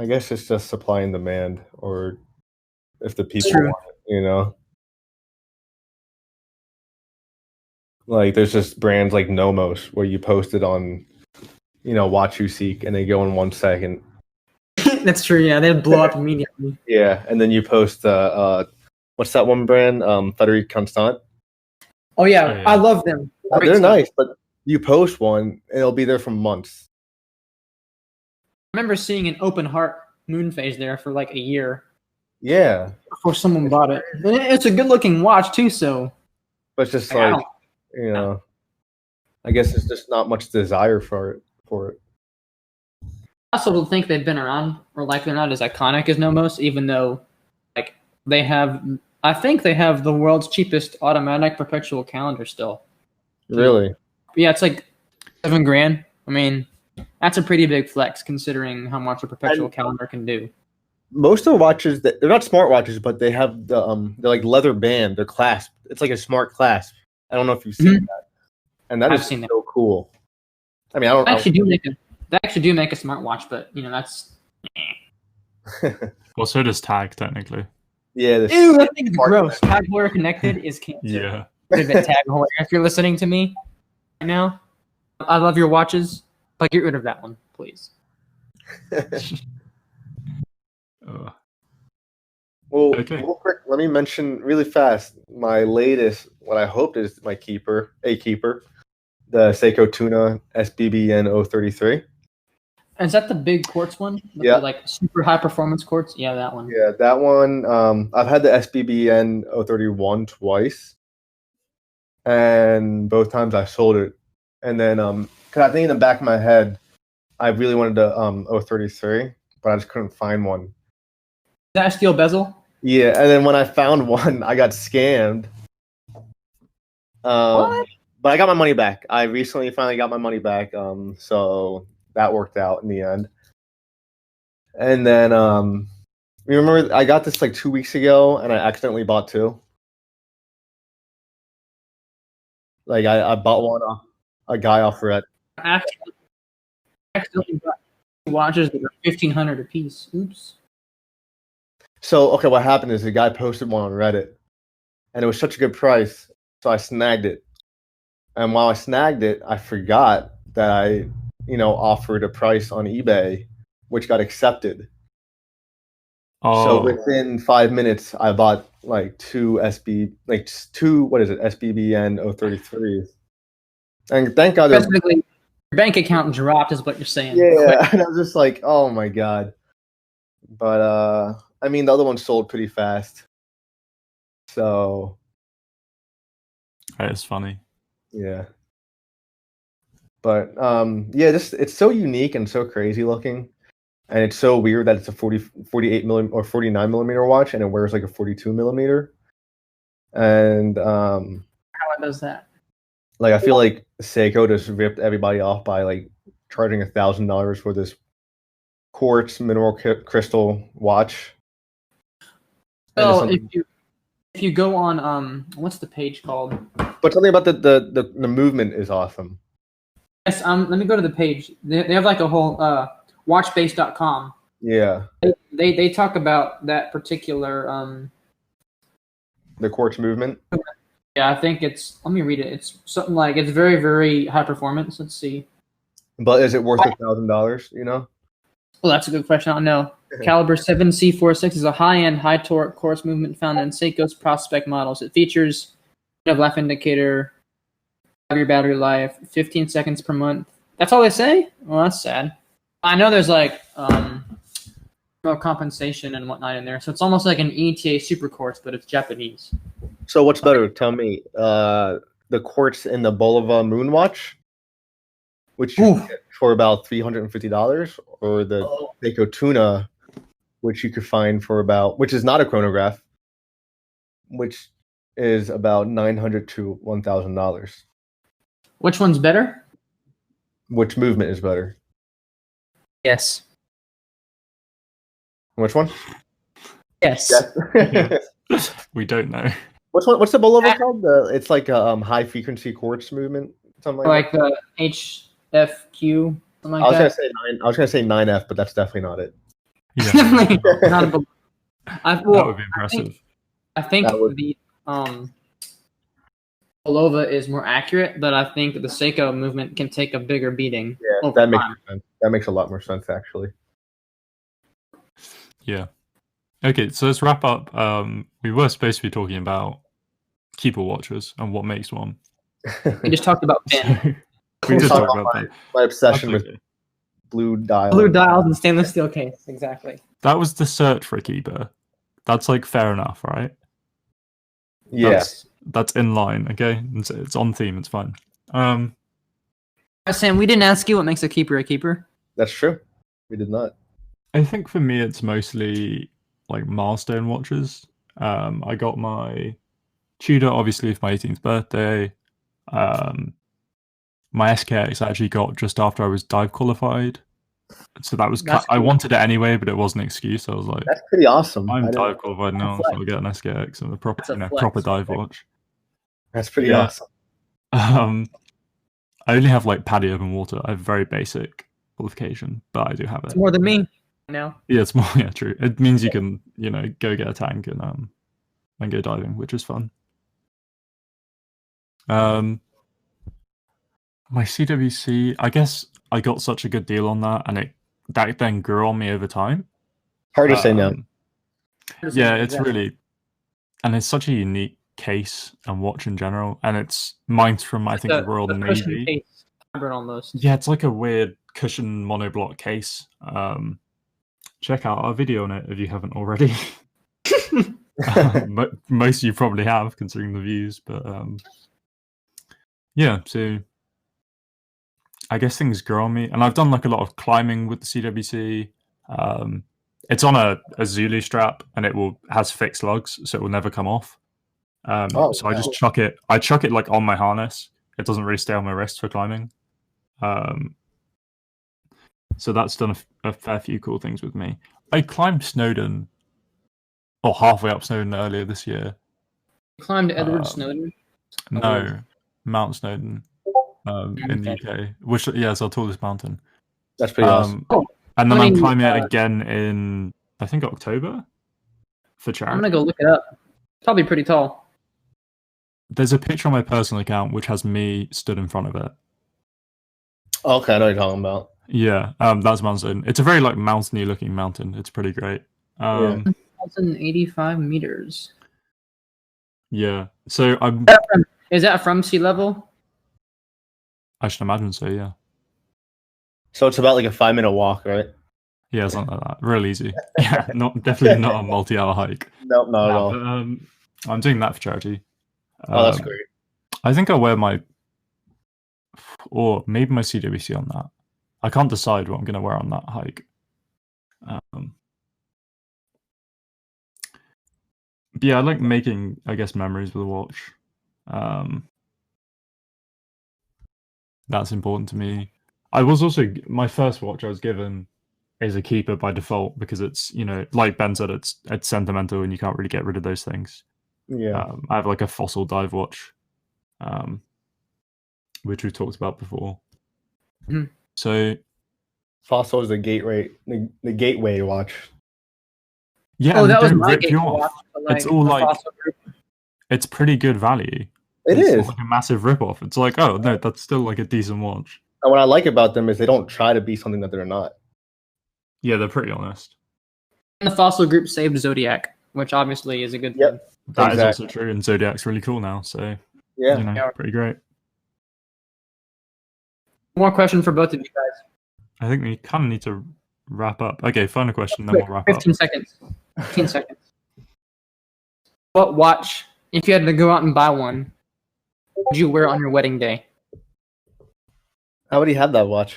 S3: guess it's just supply and demand, or if the people want it, you know. Like there's just brands like Nomos where you post it on, Watch You Seek, and they go in 1 second.
S2: That's true. Yeah, they blow up immediately.
S3: Yeah, and then you post what's that one brand? Frederic Constant.
S2: Oh yeah, I love them.
S3: They're nice, but you post one, and it'll be there for months.
S2: I remember seeing an open heart moon phase there for like a year.
S3: Yeah.
S2: Before someone bought it. And it's a good looking watch too, so.
S3: But it's just like, I guess it's just not much desire for it.
S2: I also don't think they've been around, or like they're not as iconic as Nomos, even though like I think they have the world's cheapest automatic perpetual calendar still.
S3: Really?
S2: Yeah, it's like $7,000. I mean, that's a pretty big flex considering how much a perpetual calendar can do.
S3: Most of the watches they're not smart watches, but they have they're like leather band. They're clasped. It's like a smart clasp. I don't know if you've seen that, and that is so cool. I mean,
S2: They actually do make a smartwatch, but that's.
S1: Well, so does Tag technically.
S3: Yeah.
S2: Ew, that thing's gross. Tag Heuer connected is cancer.
S1: Yeah.
S2: Tag Heuer, if you're listening to me right now, I love your watches, but get rid of that one, please.
S3: Well, real quick, let me mention really fast my latest, what I hope is my keeper, the Seiko Tuna SBBN 033.
S2: Is that the big quartz one?
S3: Yeah.
S2: Like super high performance quartz? Yeah, that one.
S3: Yeah, that one. I've had the SBBN 031 twice, and both times I sold it. And then, because I think in the back of my head, I really wanted the 033, but I just couldn't find one.
S2: that a steel bezel?
S3: Yeah, and then when I found one, I got scammed.
S2: What?
S3: But I got my money back. I recently finally got my money back. So that worked out in the end. And then you remember I got this like 2 weeks ago, and I accidentally bought two. Like I bought one off a guy off Reddit.
S2: I accidentally got two watches that are $1,500 a piece. Oops.
S3: So okay, what happened is the guy posted one on Reddit, and it was such a good price, so I snagged it. And while I snagged it, I forgot that I, offered a price on eBay, which got accepted.
S1: Oh,
S3: So within 5 minutes, I bought like two SBBN 033s. And thank God.
S2: Basically, your bank account dropped, is what you're saying.
S3: Yeah, and I was just like, oh my God. But I mean, the other one sold pretty fast. So
S1: it's funny.
S3: yeah. But yeah, it's so unique and so crazy looking. And it's so weird that it's a 48 millimeter or 49 millimeter watch, and it wears like a 42 millimeter. And
S2: How it does that?
S3: like I feel like Seiko just ripped everybody off by like charging $1,000 for this quartz mineral crystal watch.
S2: So if you go on what's the page called?
S3: But something about the movement is awesome.
S2: Yes, let me go to the page. They have like a whole watchbase.com.
S3: Yeah.
S2: They talk about that particular
S3: The quartz movement.
S2: yeah, I think it's, let me read it. It's something like, it's very, very high performance. Let's see.
S3: But is it worth $1,000,
S2: Well, that's a good question. I don't know. Caliber 7C46 is a high-end, high-torque quartz movement found in Seiko's Prospect models. It features a life indicator, 5-year battery life, 15 seconds per month. That's all they say? Well, that's sad. I know there's like no compensation and whatnot in there, so it's almost like an ETA super quartz, but it's Japanese.
S3: So what's better? Tell me, the quartz in the Bulova Moonwatch, which you can get for about $350, or the Seiko Tuna, which you could find for about, which is not a chronograph, which is about $900 to $1,000.
S2: Which one's better?
S3: Which movement is better?
S2: Yes.
S3: Which one?
S2: Yes.
S1: We don't know.
S3: What's the Bulova called? It's like a high frequency quartz movement, something like
S2: the HFQ, something like
S3: I was
S2: that.
S3: gonna say 9F, but that's definitely not it.
S1: Yeah,
S2: Definitely not a
S1: that would be impressive.
S2: I think the Bulova is more accurate, but I think the Seiko movement can take a bigger beating.
S3: Yeah, that makes sense. That makes a lot more sense, actually.
S1: Yeah. Okay, so let's wrap up. We were supposed to be talking about keeper watches and what makes one.
S2: We just talked about Ben.
S1: We did talk about that.
S3: My obsession with blue dials.
S2: Blue dials and stainless steel case, exactly.
S1: That was the search for a keeper. That's like fair enough, right?
S3: Yes.
S1: That's in line, okay? It's on theme, it's fine.
S2: Sam, we didn't ask you what makes a keeper a keeper.
S3: That's true. We did not.
S1: I think for me it's mostly like milestone watches. I got my Tudor obviously for my 18th birthday. My SKX I actually got just after I was dive qualified. So that was I wanted it anyway, but it wasn't an excuse. I was like,
S3: that's pretty awesome.
S1: I'm dive qualified now, so I'll get an SKX and a proper dive watch.
S3: That's pretty awesome.
S1: I only have like PADI open water. I have very basic qualification, but I do have it.
S2: It's more than me now.
S1: Yeah, it's more. Yeah, true. It means you can, go get a tank and go diving, which is fun. My CWC, I guess I got such a good deal on that, and that then grew on me over time.
S3: Hard to say no.
S1: Yeah, it's really, and it's such a unique case and watch in general, and mine's from I think the Royal Navy.
S2: Case, almost.
S1: Yeah, it's like a weird cushion monoblock case. Check out our video on it if you haven't already. Most of you probably have, considering the views, but yeah. So I guess things grow on me, and I've done like a lot of climbing with the CWC. It's on a Zulu strap, and has fixed lugs, so it will never come off. So I just chuck it. I chuck it like on my harness. It doesn't really stay on my wrist for climbing. So that's done a fair few cool things with me. I climbed Snowdon, or halfway up Snowdon earlier this year.
S2: You climbed Edward Snowden?
S1: No, Mount Snowdon in the UK, which is our tallest mountain.
S3: That's pretty awesome.
S1: And then I'm climbing it again in, I think, October for charity.
S2: I'm gonna go look it up. It's probably pretty tall.
S1: There's a picture on my personal account which has me stood in front of it.
S3: Okay, I know what you're talking about.
S1: Yeah, that's Mount Snowdon. It's a very like mountainy looking mountain. It's pretty great.
S2: 1,085 meters.
S1: Yeah. So
S2: Is that from sea level?
S1: I should imagine so. Yeah.
S3: So it's about like a 5-minute walk, right?
S1: Yeah, something like that. Real easy. Yeah, definitely not a multi-hour hike.
S3: No, not at all.
S1: But, I'm doing that for charity.
S3: Oh, that's great.
S1: I think I'll wear or maybe my CWC on that. I can't decide what I'm going to wear on that hike. But yeah, I like making, I guess, memories with a watch. That's important to me. I was also, my first watch I was given is a keeper by default because it's, like Ben said, it's sentimental and you can't really get rid of those things.
S3: Yeah.
S1: I have like a Fossil dive watch, which we've talked about before.
S2: Mm-hmm.
S1: So
S3: Fossil is the gateway watch.
S1: Yeah,
S2: that was
S1: don't
S2: my
S1: rip you off. It's all like it's pretty good value. It's
S3: is
S1: not like a massive rip off. It's like, oh no, that's still like a decent watch.
S3: And what I like about them is they don't try to be something that they're not.
S1: Yeah, they're pretty honest.
S2: And the Fossil group saved Zodiac, which obviously is a good thing.
S1: That is also true, and Zodiac's really cool now. So pretty great.
S2: More question for both of you guys.
S1: I think we kind of need to wrap up. Okay, final question, then we'll wrap
S2: 15
S1: up.
S2: 15 seconds. 15 seconds. What watch, if you had to go out and buy one, would you wear on your wedding day?
S3: I already had that watch.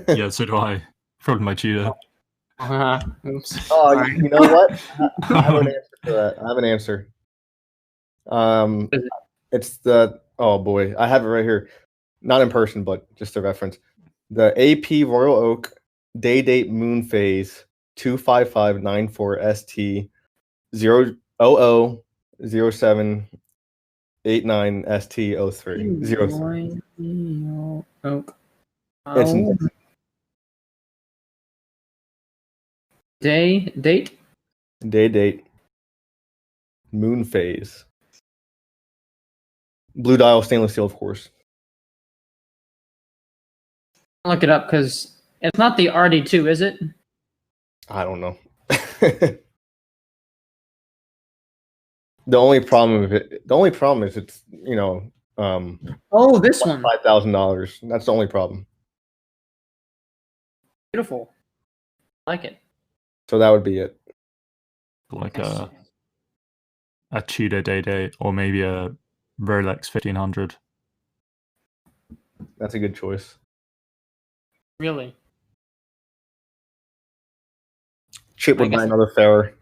S1: Yeah, so do I. Probably my Tudor.
S2: Oops.
S3: Oh,
S2: Sorry.
S3: you know what? I have an answer for that. I have an answer. It's the I have it right here. Not in person, but just a reference. The AP Royal Oak Day Date Moon Phase 25594 ST 000789 ST03 03.
S2: Oak.
S3: It's
S2: Day date
S3: Moon Phase. Blue dial stainless steel, of course.
S2: Look it up because it's not the RD2, is it?
S3: I don't know. The only problem is it's this one,
S2: $5,000.
S3: That's the only problem.
S2: Beautiful. I like it.
S3: So that would be it.
S1: Like a Tudor Day or maybe a Rolex 1500.
S3: That's a good choice.
S2: Really?
S3: Chip would buy another Ferrer.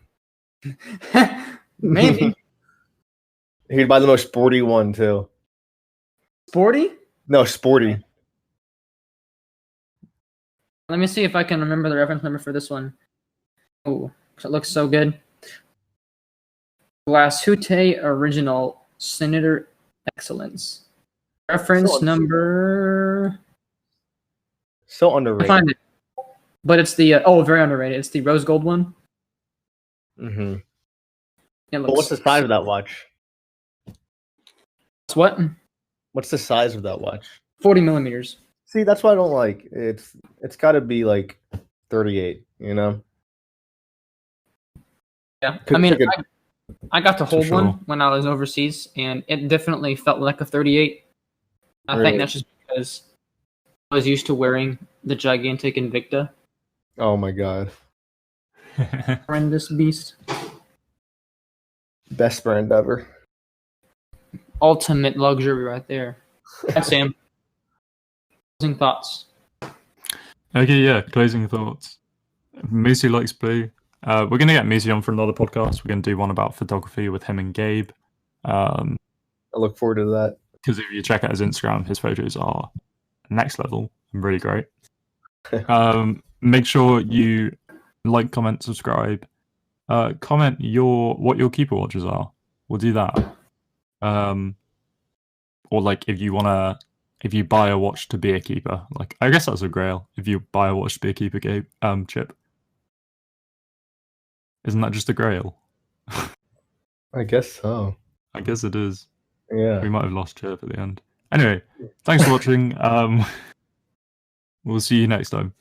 S2: Maybe.
S3: He'd buy the most sporty one too.
S2: Sporty?
S3: No, sporty.
S2: Let me see if I can remember the reference number for this one. Oh, it looks so good. Glashute Original Senator Excellence. Reference number.
S3: So underrated.
S2: I find it. But it's the very underrated. It's the rose gold one.
S3: Mm-hmm.
S2: But
S3: what's the size of that watch?
S2: It's what?
S3: What's the size of that watch?
S2: 40 millimeters.
S3: See, that's what I don't like. It's got to be like 38. You know.
S2: Yeah, I got to hold one when I was overseas, and it definitely felt like a 38. I think that's just because I was used to wearing the gigantic Invicta.
S3: Oh my god.
S2: Horrendous beast.
S3: Best brand ever.
S2: Ultimate luxury right there. That's Sam. Closing thoughts.
S1: Okay, yeah, closing thoughts. Moosey likes blue. We're gonna get Moosey on for another podcast. We're gonna do one about photography with him and Gabe.
S3: I look forward to that.
S1: Because if you check out his Instagram, his photos are next level and really great. Make sure you like, comment, subscribe. Comment what your keeper watches are. We'll do that. Or like if you buy a watch to be a keeper, like I guess that's a grail. If you buy a watch to be a keeper, Gabe, Chip, isn't that just a grail?
S3: I guess so.
S1: I guess it is.
S3: Yeah.
S1: We might have lost Chip at the end. Anyway, thanks for watching. We'll see you next time.